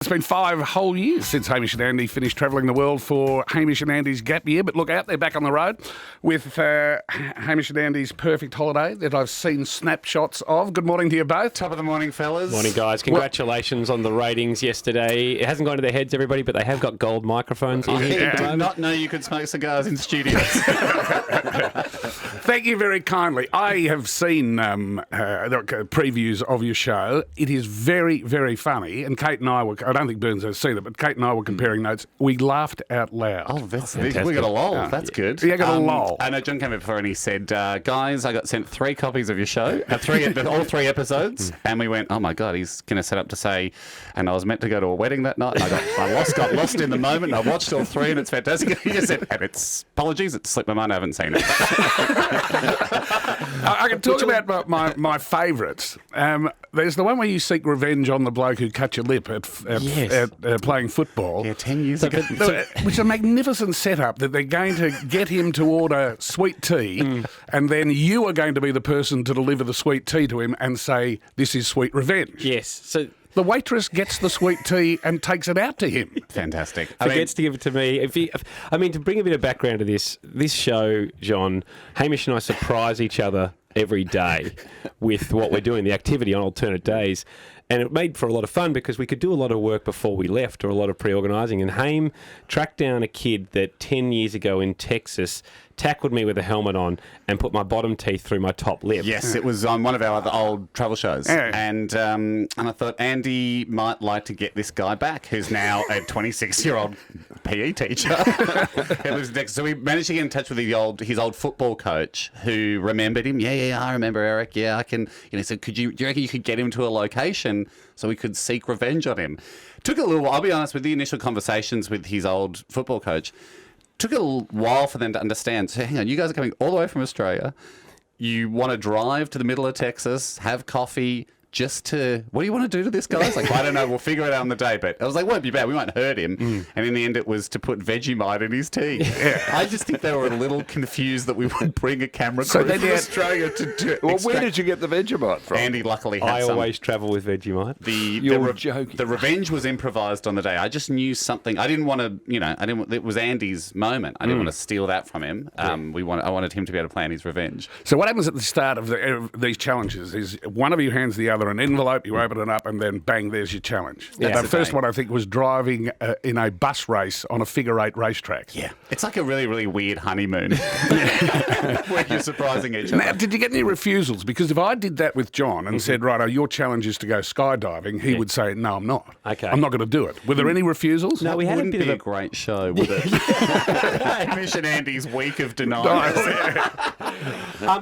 It's been 5 whole years since Hamish and Andy finished travelling the world for Hamish and Andy's gap year. But look out, they're back on the road with Hamish and Andy's perfect holiday that I've seen snapshots of. Good morning to you both. Top of the morning, fellas. Morning, guys. Congratulations on the ratings yesterday. It hasn't gone to their heads, everybody, but they have got gold microphones in here. I did not know you could smoke cigars in studios. Thank you very kindly. I have seen previews of your show. It is very, very funny. And Kate and I don't think Burns has seen it, but Kate and I were comparing notes. We laughed out loud. Oh, that's we got a lol. That's good. Yeah, got a lol. I know John came in before and he said, guys, I got sent 3 copies of your show, all 3 episodes, and we went, oh my God, he's going to set up to say, and I was meant to go to a wedding that night, and I got lost in the moment, and I watched all 3, and it's fantastic. He just said, and apologies, it slipped my mind, I haven't seen it. I can talk about my favourites. There's the one where you seek revenge on the bloke who cut your lip at playing football. Yeah, 10 years ago. Which is a magnificent setup that they're going to get him to order sweet tea, and then you are going to be the person to deliver the sweet tea to him and say, this is sweet revenge. Yes. So the waitress gets the sweet tea and takes it out to him. Fantastic. Forgets to give it to me. To bring a bit of background to this show, John, Hamish and I surprise each other every day with what we're doing, the activity on alternate days. And it made for a lot of fun because we could do a lot of work before we left, or a lot of pre-organising. And Haim tracked down a kid that 10 years ago in Texas tackled me with a helmet on and put my bottom teeth through my top lip. Yes, it was on one of our other old travel shows. Yeah. And I thought Andy might like to get this guy back, who's now a 26-year-old PE teacher. So we managed to get in touch with his old football coach who remembered him. Yeah, I remember Eric. Yeah, I can. So do you reckon you could get him to a location so we could seek revenge on him? Took a little while. I'll be honest, with the initial conversations with his old football coach, took a while for them to understand. So hang on, you guys are coming all the way from Australia. You want to drive to the middle of Texas, have coffee, just to... What do you want to do to this guy? It's like, I don't know, we'll figure it out on the day. But I was like, won't be bad, we won't hurt him. And in the end, it was to put Vegemite in his tea. Yeah. I just think they were a little confused that we would bring a camera crew from Australia to do it. Well, where did you get the Vegemite from? Andy luckily had I some. always travel with Vegemite. You're joking. The revenge was improvised on the day. I just knew something. I didn't want to, it was Andy's moment. I didn't want to steal that from him. I wanted him to be able to plan his revenge. So what happens at the start of these challenges is one of you hands the other an envelope, you open it up, and then bang, there's your challenge. Yeah, the first one, I think, was driving in a bus race on a figure-8 racetrack. Yeah. It's like a really, really weird honeymoon where you're surprising each other. Now, did you get any refusals? Because if I did that with John and said, right, your challenge is to go skydiving, he would say, no, I'm not. Okay. I'm not going to do it. Were there any refusals? No, we had Wouldn't a bit be of a great show, would it? Hamish and Andy's week of denial.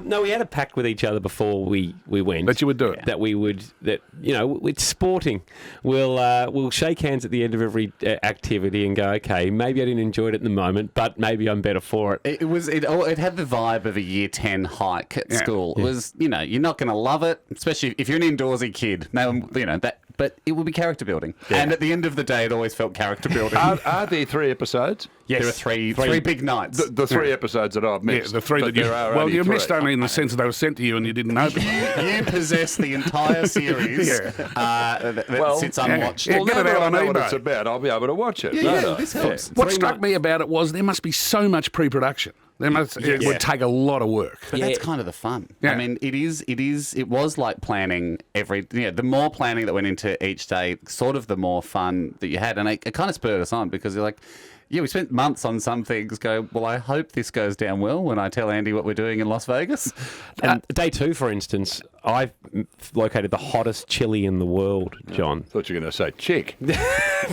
No, we had a pact with each other before we went. That you would do it. That we would, it's sporting. We'll shake hands at the end of every activity and go, okay, maybe I didn't enjoy it at the moment, but maybe I'm better for it. It had the vibe of a year 10 hike at school. It was, you're not going to love it, especially if you're an indoorsy kid. But it would be character building. Yeah. And at the end of the day, it always felt character building. Are there 3 episodes? Yes. There are three big nights. The 3 episodes that I've missed. Yeah, the 3 that you... Well, you missed only in the sense that they were sent to you and you didn't know them. You possess the entire series that sits unwatched. Well, get it out I on know what eBay. it's about, I'll be able to watch it. This helps. What struck me about it was there must be so much pre-production. It would take a lot of work. But that's kind of the fun. Yeah. I mean, it was like planning the more planning that went into each day, sort of the more fun that you had. And it kind of spurred us on because you're like, we spent months on some things well, I hope this goes down well when I tell Andy what we're doing in Las Vegas. And day 2, for instance, I've located the hottest chili in the world, John. Thought you were going to say chick.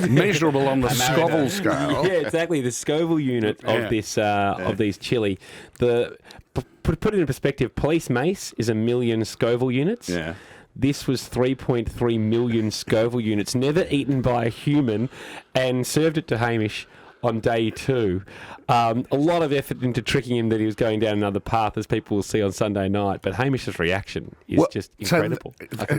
Measurable on the Scoville scale. Yeah, exactly. The Scoville unit of this of these chili. Put it in perspective, police mace is 1 million Scoville units. Yeah. This was 3.3 million Scoville units, never eaten by a human, and served it to Hamish on day 2. A lot of effort into tricking him that he was going down another path, as people will see on Sunday night. But Hamish's reaction is just incredible.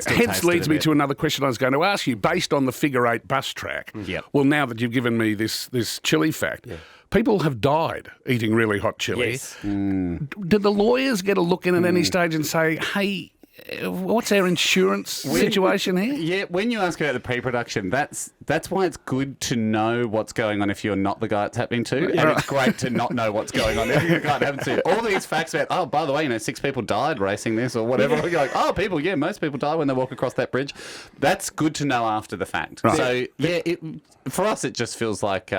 Hence leads me to another question I was going to ask you. Based on the figure-8 bus track, well, now that you've given me this chili fact, people have died eating really hot chili. Yes. Did the lawyers get a look in at any stage and say, hey, what's our insurance situation here? Yeah, when you ask about the pre-production, that's why it's good to know what's going on if you're not the guy it's happening to, and it's great to not know what's going on if you're the guy it happens to. All these facts about, oh, by the way, 6 people died racing this or whatever. You're like, oh, most people die when they walk across that bridge. That's good to know after the fact. Right. So yeah, for us, it just feels like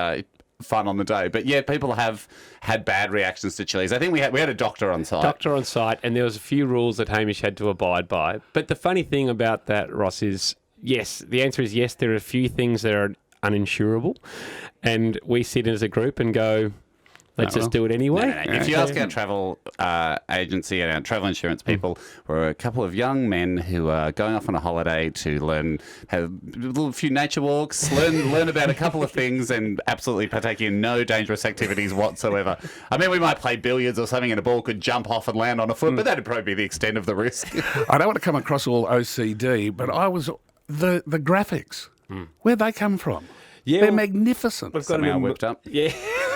fun on the day. But yeah, people have had bad reactions to chilies. I think we had a doctor on site. And there was a few rules that Hamish had to abide by. But the funny thing about that, Ross, is yes, the answer is yes, there are a few things that are uninsurable. And we sit as a group and go, let's just do it anyway. No. If you ask our travel agency and our travel insurance people, we're a couple of young men who are going off on a holiday to have a few nature walks, learn about a couple of things, and absolutely partake in no dangerous activities whatsoever. I mean, we might play billiards or something, and a ball could jump off and land on a foot, but that'd probably be the extent of the risk. I don't want to come across all OCD, but the graphics. Where'd they come from? Yeah, they're magnificent. We've got somehow whipped up. Yeah,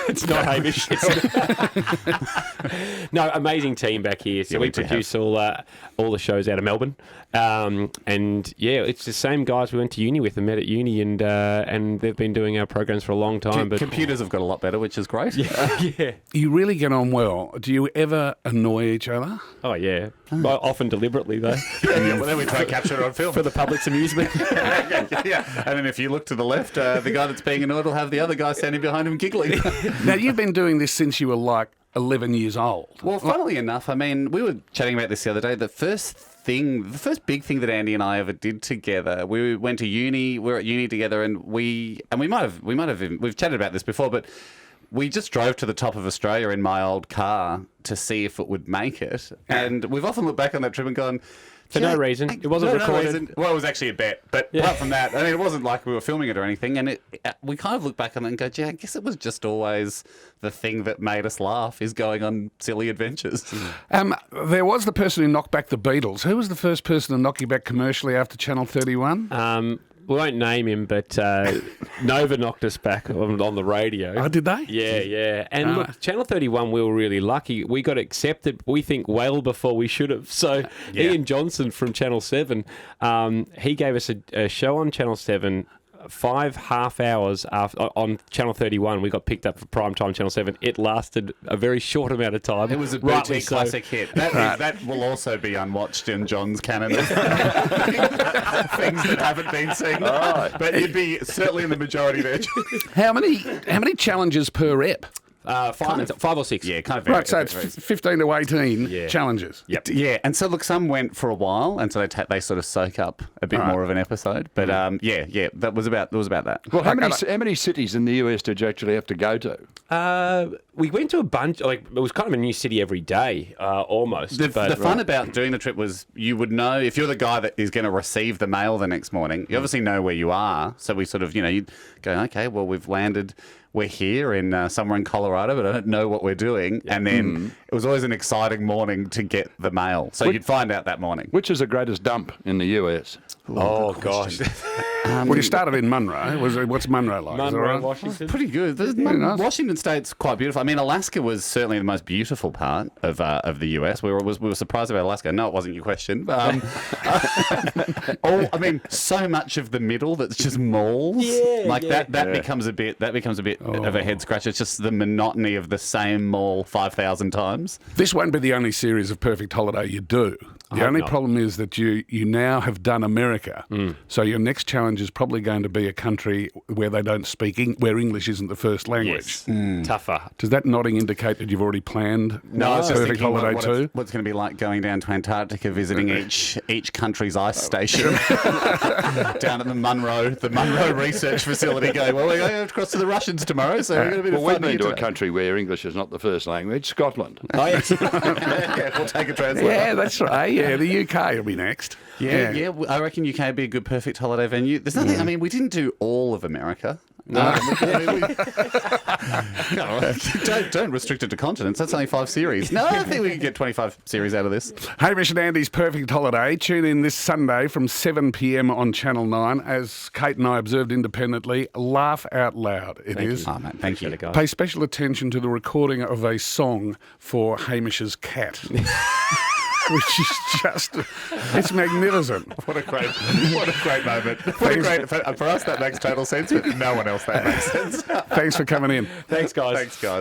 it's not Hamish. No, amazing team back here. So we produce all the shows out of Melbourne, and yeah, it's the same guys we went to uni with and met at uni, and they've been doing our programs for a long time. But computers have got a lot better, which is great. Yeah. You really get on well. Do you ever annoy each other? Oh yeah, often deliberately though. Well, then we try to capture it on film for the public's amusement. Yeah, and then if you look to the left, the guy that's being annoyed will have the other guy standing behind him giggling. Now, you've been doing this since you were like 11 years old. Well, funnily enough, I mean, we were chatting about this the other day. The first big thing that Andy and I ever did together, we went to uni. We were at uni together, and we've chatted about this before, but we just drove to the top of Australia in my old car to see if it would make it. And we've often looked back on that trip and gone, for no reason. It wasn't recorded. Well, it was actually a bet. But apart from that, I mean, it wasn't like we were filming it or anything. And we kind of look back on it and go, I guess it was just always the thing that made us laugh, is going on silly adventures. There was the person who knocked back the Beatles. Who was the first person to knock you back commercially after Channel 31? We won't name him, but Nova knocked us back on the radio. Oh, did they? Yeah. And look, Channel 31, we were really lucky. We got accepted, we think, well before we should have. So Ian Johnson from Channel 7, he gave us a show on Channel 7 5 half hours after, on Channel 31. We got picked up for prime time Channel 7. It lasted a very short amount of time. It was a boutique classic hit. That will also be unwatched in John's canon of things that haven't been seen. Oh. But you'd be certainly in the majority there. How many challenges per ep? 5 or 6. Yeah, kind of. Right, so it's 15 to 18 challenges. Yep. Yeah, and so look, some went for a while, and so they sort of soak up a bit more of an episode. But that was about that. Well, how many cities in the US did you actually have to go to? We went to a bunch. Like, it was kind of a new city every day, almost. The fun about doing the trip was you would know if you're the guy that is going to receive the mail the next morning. You obviously know where you are, so we sort of you'd go, okay, well, we've landed. We're here in somewhere in Colorado, but I don't know what we're doing. And then it was always an exciting morning to get the mail. So you'd find out that morning. Which is the greatest dump in the US? Oh, gosh. Well, you started in Monroe. What's Monroe like? Monroe, Washington. Pretty good. Washington State's quite beautiful. I mean, Alaska was certainly the most beautiful part of the US. We were surprised about Alaska. No, it wasn't your question. So much of the middle that's just malls. That becomes a bit of a head scratcher. It's just the monotony of the same mall 5,000 times. This won't be the only series of Perfect Holiday you do. The only problem is that you now have done America, so your next challenge is probably going to be a country where they don't speak where English isn't the first language. Yes. Tougher. Does that nodding indicate that you've already planned Perfect Holiday too? What's going to be like going down to Antarctica, visiting each country's ice station down at the Monroe Research Facility. Going, well, we're going across to the Russians tomorrow, so we're going to be we've been to a country where English is not the first language, Scotland. Oh yes, we'll take a translator. Yeah, that's right. Yeah, the UK will be next. Yeah. I reckon UK would be a good Perfect Holiday venue. There's nothing. I mean, we didn't do all of America. No. Don't restrict it to continents. That's only 5 series. No, I think we can get 25 series out of this. Hamish and Andy's Perfect Holiday. Tune in this Sunday from 7 p.m. on Channel 9. As Kate and I observed independently, laugh out loud. It is. Oh, mate, thank you. Pay special attention to the recording of a song for Hamish's cat. which is just, it's magnificent. What a great moment. For us, that makes total sense. But no one else, that makes sense. Thanks for coming in. Thanks, guys. Thanks, guys.